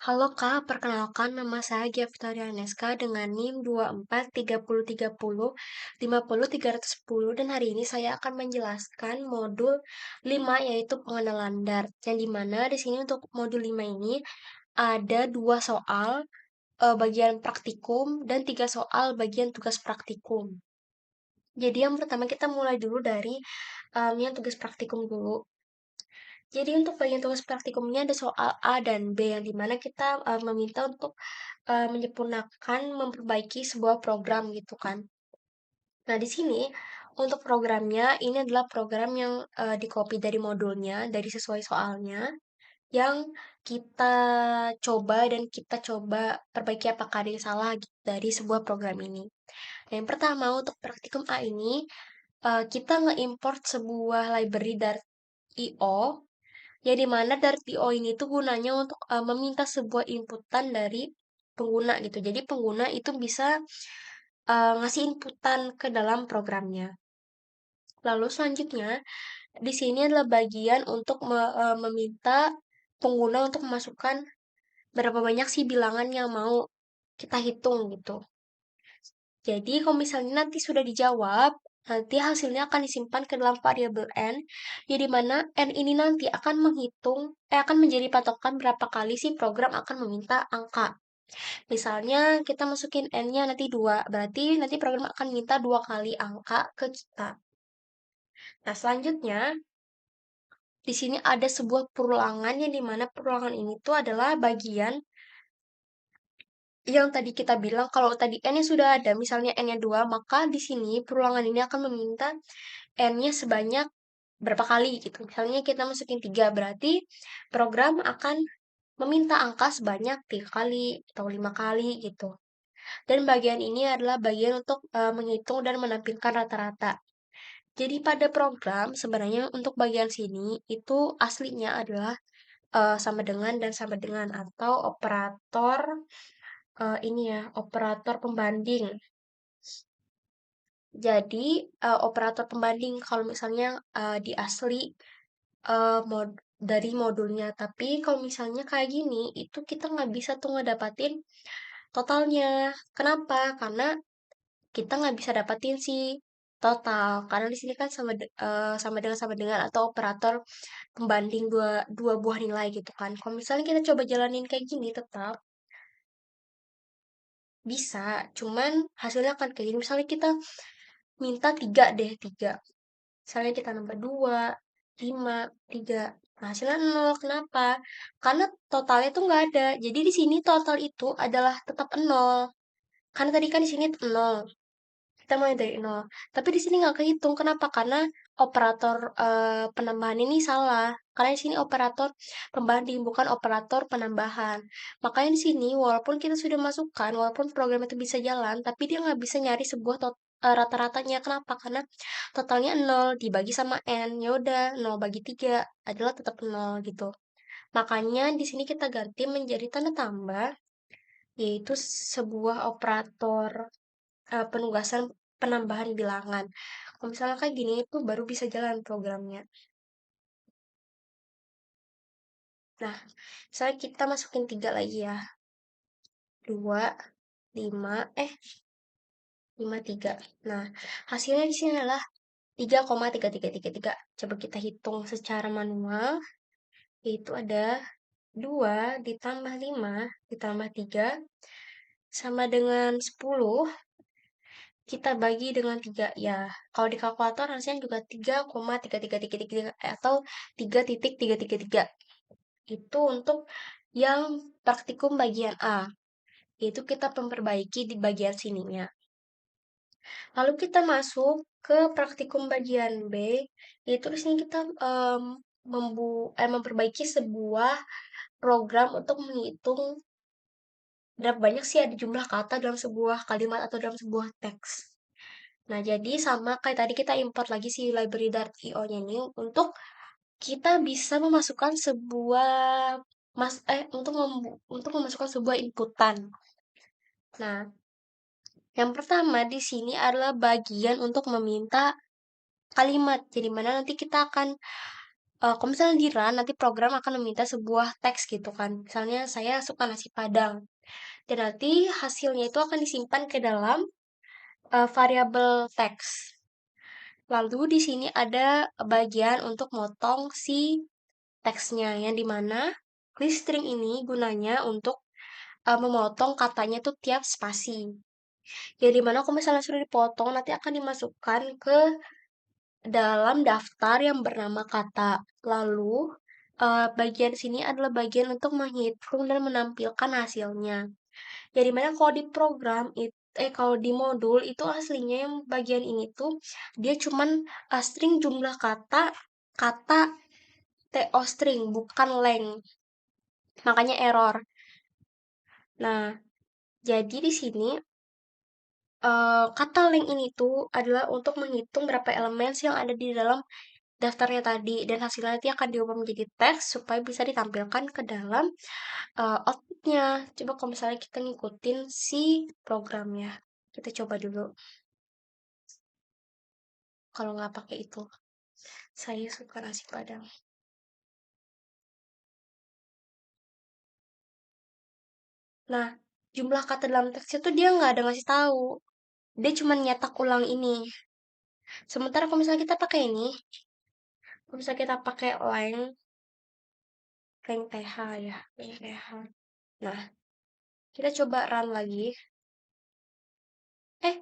Halo Kak, perkenalkan nama saya Gia Victorianeska dengan NIM 243030 dan hari ini saya akan menjelaskan modul 5 yaitu pengenalan Dart. Yang dimana di sini untuk modul 5 ini ada 2 soal bagian praktikum dan 3 soal bagian tugas praktikum. Jadi yang pertama kita mulai dulu dari yang tugas praktikum dulu. Jadi untuk bagian tugas praktikumnya ada soal A dan B yang dimana kita meminta untuk menyempurnakan, memperbaiki sebuah program gitu kan. Nah di sini untuk programnya ini adalah program yang di-copy dari modulnya, dari sesuai soalnya, yang kita coba dan kita coba perbaiki apakah ada yang salah gitu dari sebuah program ini. Nah, yang pertama untuk praktikum A ini kita nge-import sebuah library dari IO ya di mana Dart IO ini tuh gunanya untuk meminta sebuah inputan dari pengguna gitu. Jadi pengguna itu bisa ngasih inputan ke dalam programnya. Lalu selanjutnya di sini adalah bagian untuk meminta pengguna untuk memasukkan berapa banyak sih bilangan yang mau kita hitung gitu. Jadi kalau misalnya nanti sudah dijawab, nanti hasilnya akan disimpan ke dalam variabel n, ya di mana n ini nanti akan akan menjadi patokan berapa kali sih program akan meminta angka. Misalnya kita masukin n-nya nanti 2, berarti nanti program akan minta 2 kali angka ke kita. Nah, selanjutnya di sini ada sebuah perulangan yang dimana perulangan ini tuh adalah bagian yang tadi kita bilang kalau tadi n-nya sudah ada, misalnya n-nya 2, maka di sini perulangan ini akan meminta n-nya sebanyak berapa kali gitu. Misalnya kita masukin 3, berarti program akan meminta angka sebanyak 3 kali atau 5 kali gitu. Dan bagian ini adalah bagian untuk menghitung dan menampilkan rata-rata. Jadi pada program sebenarnya untuk bagian sini itu aslinya adalah sama dengan dan sama dengan atau operator ini ya, operator pembanding. Jadi operator pembanding kalau misalnya di asli dari modulnya. Tapi kalau misalnya kayak gini, itu kita nggak bisa tuh ngedapatin totalnya. Kenapa? Karena kita nggak bisa dapatin si total. Karena di sini kan sama dengan atau operator pembanding dua buah nilai gitu kan. Kalau misalnya kita coba jalanin kayak gini tetap bisa, cuman hasilnya akan kayak gini. Misalnya kita minta 3 deh, 3. Misalnya kita nambah 2, 5, 3. Nah, hasilnya 0. Kenapa? Karena totalnya tuh nggak ada. Jadi di sini total itu adalah tetap 0. Karena tadi kan di sini 0. Kita mulai dari 0. Tapi di sini nggak kehitung. Kenapa? Karena operator penambahan ini salah. Karena di sini operator pembanding, bukan operator penambahan. Makanya di sini, walaupun kita sudah masukkan, walaupun program itu bisa jalan, tapi dia nggak bisa nyari sebuah rata-ratanya. Kenapa? Karena totalnya 0 dibagi sama N. Ya udah, 0 bagi 3 adalah tetap 0 gitu. Makanya di sini kita ganti menjadi tanda tambah, yaitu sebuah operator penugasan penambahan bilangan. Kalau misalnya kayak gini itu baru bisa jalan programnya. Nah, misalnya kita masukin 3 lagi ya. 2, 5, 5, 3. Nah, hasilnya di sini adalah 3,3333. Coba kita hitung secara manual. Yaitu ada 2 ditambah 5 ditambah 3 sama dengan 10 kita bagi dengan 3 ya. Kalau di kalkulator hasilnya juga 3,3333 atau 3,333. Itu untuk yang praktikum bagian A. Yaitu kita memperbaiki di bagian sininya. Lalu kita masuk ke praktikum bagian B, yaitu di sini kita memperbaiki sebuah program untuk menghitung berapa banyak sih ada jumlah kata dalam sebuah kalimat atau dalam sebuah teks. Nah, jadi sama kayak tadi kita import lagi si library Dart.io-nya ini untuk kita bisa memasukkan sebuah untuk memasukkan sebuah inputan. Nah, yang pertama di sini adalah bagian untuk meminta kalimat. Jadi mana nanti kita akan Kalau misalnya di run, nanti program akan meminta sebuah teks gitu kan. Misalnya saya suka nasi Padang. Dan nanti hasilnya itu akan disimpan ke dalam variabel teks. Lalu di sini ada bagian untuk motong si teksnya, yang dimana list string ini gunanya untuk memotong katanya tuh tiap spasi. Yang dimana kalau misalnya sudah dipotong, nanti akan dimasukkan ke dalam daftar yang bernama kata. Lalu, bagian sini adalah bagian untuk menghitung dan menampilkan hasilnya. Jadi mana kalau di program, kalau di modul itu aslinya yang bagian ini tuh dia cuman string jumlah kata, kata TO string, bukan length. Makanya error. Nah, jadi di sini kata length ini tuh adalah untuk menghitung berapa elemen yang ada di dalam daftarnya tadi, dan hasilnya nanti akan diubah menjadi teks supaya bisa ditampilkan ke dalam outputnya. Coba kalau misalnya kita ngikutin si programnya, kita coba dulu. Kalau nggak pakai itu, saya suka nasi Padang. Nah, jumlah kata dalam teksnya tuh dia nggak ada ngasih tahu. Dia cuma nyetak ulang ini. Sementara kalau misalnya kita pakai ini, kalau misalnya kita pakai length TH ya, length TH. Nah, kita coba run lagi. Eh,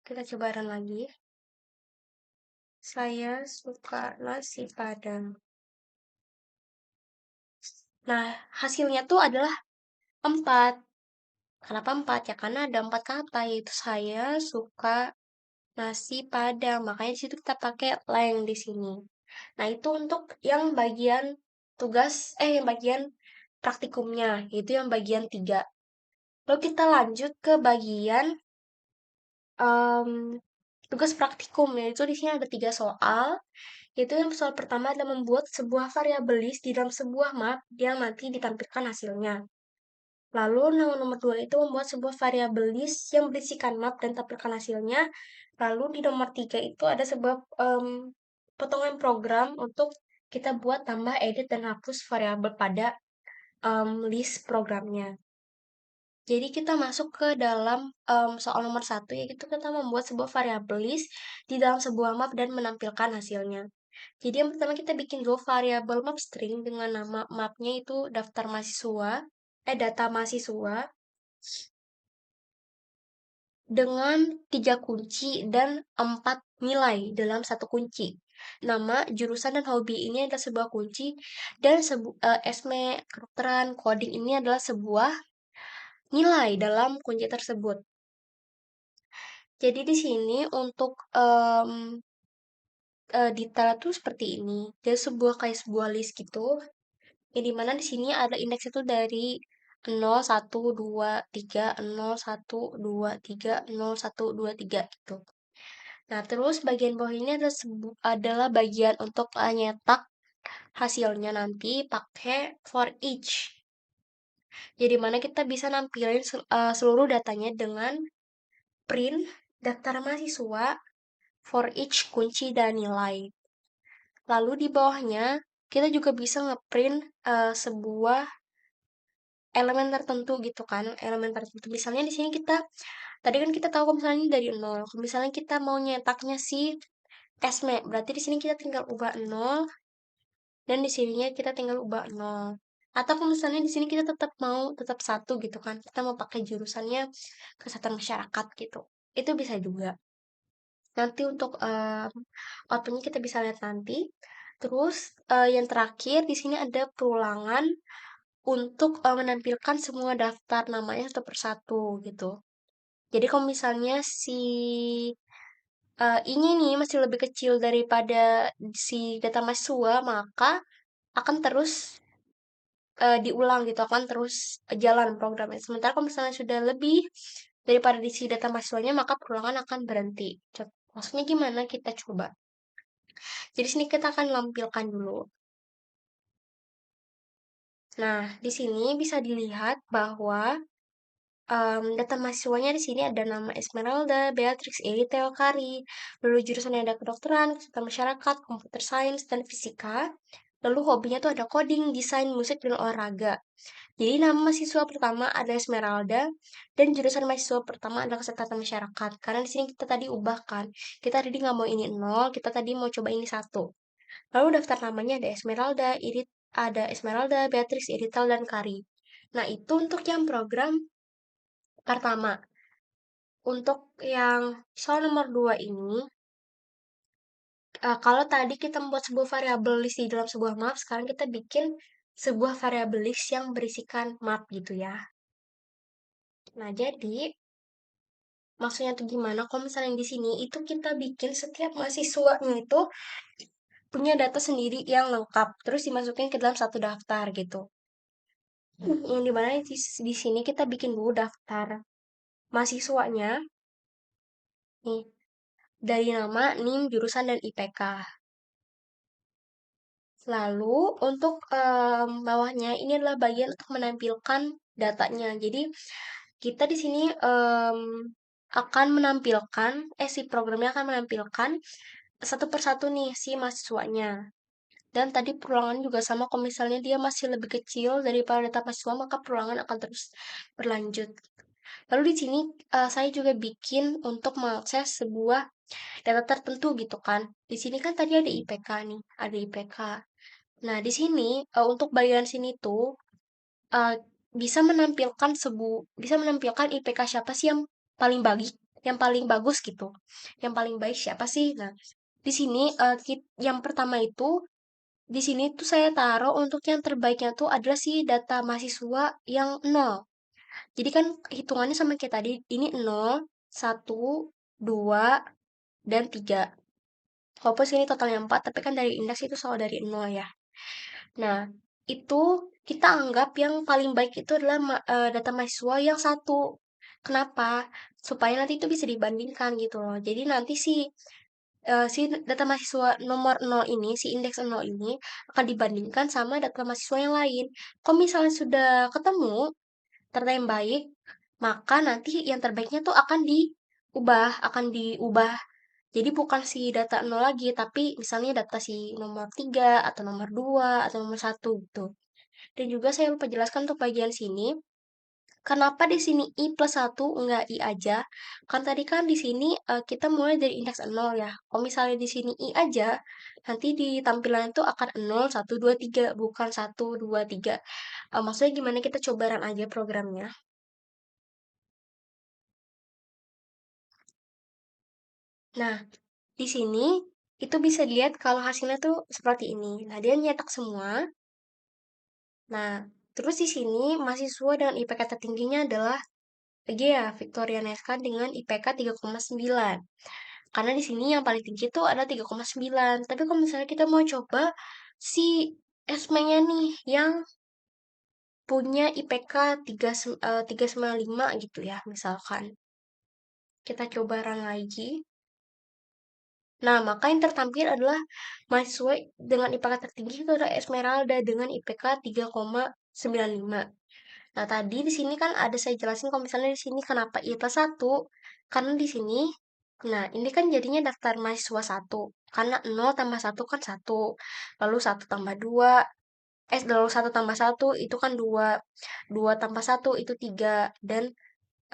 kita coba run lagi. Saya suka nasi Padang. Nah, hasilnya tuh adalah 4. Kenapa 4? Ya karena ada 4 kata, yaitu saya suka nasi Padang. Makanya di situ kita pakai leng di sini. Nah, itu untuk yang bagian yang bagian praktikumnya, yaitu yang bagian 3. Lalu kita lanjut ke bagian em, tugas praktikum, yaitu di sini ada 3 soal. Yaitu yang soal pertama adalah membuat sebuah variabel list di dalam sebuah map yang nanti ditampilkan hasilnya. Lalu nomor 2 itu membuat sebuah variabel list yang berisikan map dan tampilkan hasilnya. Lalu di nomor 3 itu ada sebuah potongan program untuk kita buat tambah, edit, dan hapus variabel pada list programnya. Jadi kita masuk ke dalam soal nomor 1, yaitu kita membuat sebuah variabel list di dalam sebuah map dan menampilkan hasilnya. Jadi yang pertama kita bikin dulu variabel map string dengan nama mapnya itu daftar mahasiswa, data mahasiswa dengan 3 kunci dan 4 nilai dalam satu kunci. Nama, jurusan, dan hobi ini adalah sebuah kunci, dan esme, kedokteran, coding ini adalah sebuah nilai dalam kunci tersebut. Jadi di sini untuk detail tuh seperti ini. Dia kayak sebuah list gitu. Yang dimana di sini ada indeks itu dari 0, 1, 2, 3, 0, 1, 2, 3, 0, 1, 2, 3 gitu. Nah, terus bagian bawah ini adalah bagian untuk nyetak hasilnya nanti pakai for each. Jadi mana kita bisa nampilin seluruh datanya dengan print daftar mahasiswa for each kunci dan nilai. Lalu di bawahnya kita juga bisa ngeprint sebuah elemen tertentu gitu kan, elemen tertentu. Misalnya di sini tadi kan kita tahu kalau misalnya dari 0. Kalau misalnya kita mau nyetaknya si esme, berarti di sini kita tinggal ubah 0, dan di sininya kita tinggal ubah 0. Atau kalau misalnya di sini kita tetap 1 gitu kan, kita mau pakai jurusannya kesehatan masyarakat gitu. Itu bisa juga. Nanti untuk outputnya kita bisa lihat nanti. Terus yang terakhir di sini ada perulangan untuk menampilkan semua daftar namanya satu persatu gitu. Jadi kalau misalnya si ini nih masih lebih kecil daripada si data mahasiswa, maka akan terus diulang gitu, akan terus jalan programnya. Sementara kalau misalnya sudah lebih daripada di si data mahasiswanya, maka perulangan akan berhenti. Maksudnya gimana? Kita coba. Jadi sini kita akan lampirkan dulu. Nah, di sini bisa dilihat bahwa data mahasiswanya di sini ada nama Esmeralda, Beatrix, Eri, Theo, Kari. Lalu jurusannya ada kedokteran, kesehatan masyarakat, komputer sains, dan fisika. Lalu hobinya tuh ada coding, desain, musik, dan olahraga. Jadi nama mahasiswa pertama ada Esmeralda dan jurusan mahasiswa pertama adalah kesehatan masyarakat. Karena di sini kita tadi ubahkan. Kita tadi nggak mau ini nol, kita tadi mau coba ini satu. Lalu daftar namanya ada Esmeralda, Beatrix, Irital, dan Kari. Nah, itu untuk yang program pertama. Untuk yang soal nomor 2 ini, kalau tadi kita membuat sebuah variabel list di dalam sebuah map, sekarang kita bikin sebuah variabel list yang berisikan map gitu ya. Nah, jadi maksudnya tuh gimana? Kalau misalnya di sini itu kita bikin setiap mahasiswanya itu punya data sendiri yang lengkap, terus dimasukin ke dalam satu daftar gitu. Yang dimana di sini kita bikin dulu daftar mahasiswanya, nih, dari nama, NIM, jurusan, dan IPK. Lalu untuk bawahnya ini adalah bagian untuk menampilkan datanya. Jadi kita di sini akan menampilkan, si programnya akan menampilkan satu persatu nih si mahasiswanya. Dan tadi perulangan juga sama, kalau misalnya dia masih lebih kecil daripada data mahasiswa, maka perulangan akan terus berlanjut. Lalu di sini saya juga bikin untuk mengakses sebuah data tertentu gitu kan. Di sini kan tadi ada IPK nih, ada IPK. Nah, di sini untuk bagian sini tuh eh, bisa menampilkan IPK siapa sih yang paling yang paling bagus gitu. Yang paling baik siapa sih? Nah, di sini yang pertama itu di sini tuh saya taruh untuk yang terbaiknya tuh adalah si data mahasiswa yang nol. Jadi kan hitungannya sama kayak tadi, ini nol, satu, 2, dan 3. Walaupun sini totalnya 4, tapi kan dari indeks itu selalu dari nol ya. Nah, itu kita anggap yang paling baik itu adalah data mahasiswa yang satu. Kenapa? Supaya nanti itu bisa dibandingkan gitu loh. Jadi nanti si data mahasiswa nomor nol ini, si indeks nol ini akan dibandingkan sama data mahasiswa yang lain. Kalau misalnya sudah ketemu data yang baik, maka nanti yang terbaiknya tuh akan diubah. Jadi bukan si data nol lagi, tapi misalnya data si nomor 3 atau nomor 2 atau nomor satu gitu. Dan juga saya lupa jelaskan untuk bagian sini, kenapa di sini I plus 1 enggak I aja? Kan tadi kan di sini kita mulai dari indeks nol ya. Kalau misalnya di sini I aja, nanti di tampilan itu akan nol, 1, 2, 3, bukan 1, 2, 3. Maksudnya gimana kita coba run aja programnya. Nah, di sini itu bisa dilihat kalau hasilnya tuh seperti ini. Nah, dia nyetak semua. Nah, terus di sini mahasiswa dengan IPK tertingginya adalah Gea Victoria Neska dengan IPK 3,9. Karena di sini yang paling tinggi itu ada 3,9. Tapi kalau misalnya kita mau coba si Esme-nya nih yang punya IPK 3,95 gitu ya, misalkan. Kita coba run lagi. Nah, maka yang tertampil adalah mahasiswa dengan IPK tertinggi itu adalah Esmeralda dengan IPK 3,95. Nah, tadi di sini kan ada saya jelasin kalau misalnya di sini kenapa I plus 1. Karena di sini, nah ini kan jadinya daftar mahasiswa satu. Karena 0 tambah 1 kan 1. Lalu 1 tambah 2, lalu 1 tambah 1 itu kan 2. 2 tambah 1 itu 3. Dan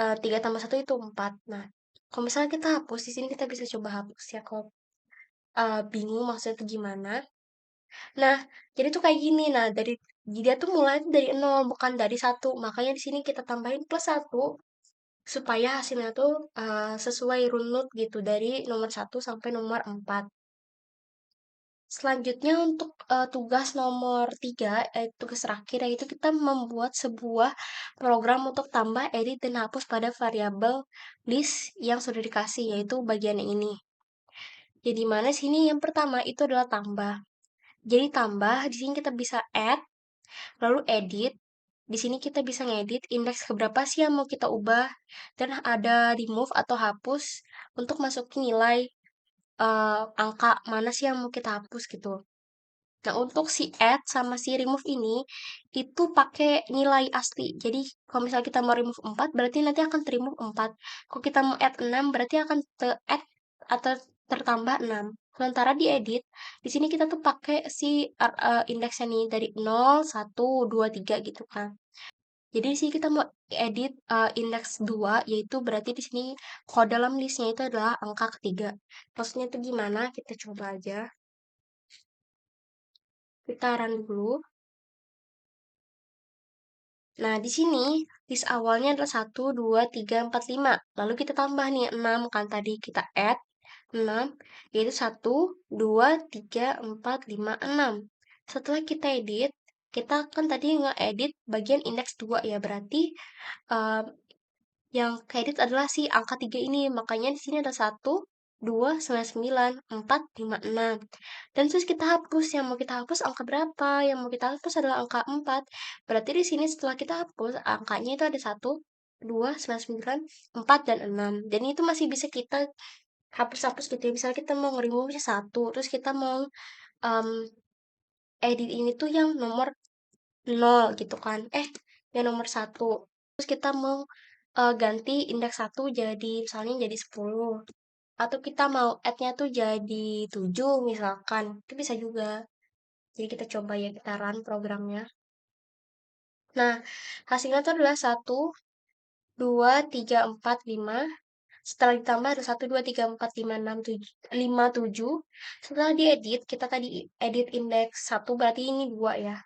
3 tambah 1 itu 4. Nah, kalau misalnya kita hapus, di sini kita bisa coba hapus ya kalau bingung maksudnya itu gimana. Nah, jadi tuh kayak gini. Nah, dia tuh mulai tuh dari nol, bukan dari satu. Makanya di sini kita tambahin plus satu supaya hasilnya tuh sesuai runut gitu dari nomor satu sampai nomor 4. Selanjutnya untuk tugas nomor 3, tugas terakhir yaitu kita membuat sebuah program untuk tambah, edit, dan hapus pada variabel list yang sudah dikasih, yaitu bagian yang ini. Jadi mana sini yang pertama itu adalah tambah. Jadi tambah, di sini kita bisa add, lalu edit. Di sini kita bisa ngedit indeks keberapa sih yang mau kita ubah. Dan ada remove atau hapus untuk masukin nilai angka mana sih yang mau kita hapus gitu. Nah, untuk si add sama si remove ini, itu pakai nilai asli. Jadi, kalau misalnya kita mau remove 4, berarti nanti akan remove 4. Kalau kita mau add 6, berarti akan add atau tertambah 6. Sementara di edit, di sini kita tuh pakai si indeksnya nih dari 0, 1, 2, 3 gitu kan. Jadi di sini kita mau edit indeks 2, yaitu berarti di sini kalau dalam listnya itu adalah angka ketiga. Maksudnya itu gimana? Kita coba aja. Kita run dulu. Nah, di sini list awalnya adalah 1, 2, 3, 4, 5. Lalu kita tambah nih 6 kan tadi kita add 6 yaitu 1, 2, 3, 4, 5, 6. Setelah kita edit, kita kan tadi nge-edit bagian indeks 2 ya, berarti eh, yang kredit adalah si angka 3 ini. Makanya di sini ada 1, 2, 9, 9, 4, 5, 6. Dan terus kita hapus. Yang mau kita hapus angka berapa? Yang mau kita hapus adalah angka 4. Berarti di sini setelah kita hapus, angkanya itu ada 1, 2, 9, 9, 4, dan 6. Dan itu masih bisa kita hapus-hapus gitu ya. Misalnya kita mau nge-remove 1, terus kita mau um, edit ini tuh yang nomor 0 gitu kan. Yang nomor 1. Terus kita mau ganti indeks 1 jadi misalnya jadi 10. Atau kita mau add-nya tuh jadi 7 misalkan. Itu bisa juga. Jadi kita coba ya, kita run programnya. Nah, hasilnya tuh adalah 1, 2, 3, 4, 5. Setelah ditambah ada 1, 2, 3, 4, 5, 6, 7, 5, 7. Setelah diedit, kita tadi edit indeks 1 berarti ini 2 ya.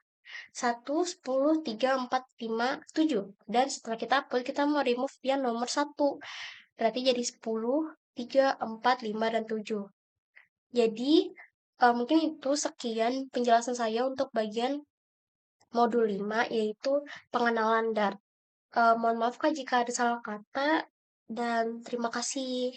1, 10, 3, 4, 5, 7. Dan setelah kita upload, kita mau remove yang nomor 1. Berarti jadi 10, 3, 4, 5, dan 7. Jadi, mungkin itu sekian penjelasan saya untuk bagian modul 5, yaitu pengenalan Dart. Mohon maaf Kak jika ada salah kata, dan terima kasih.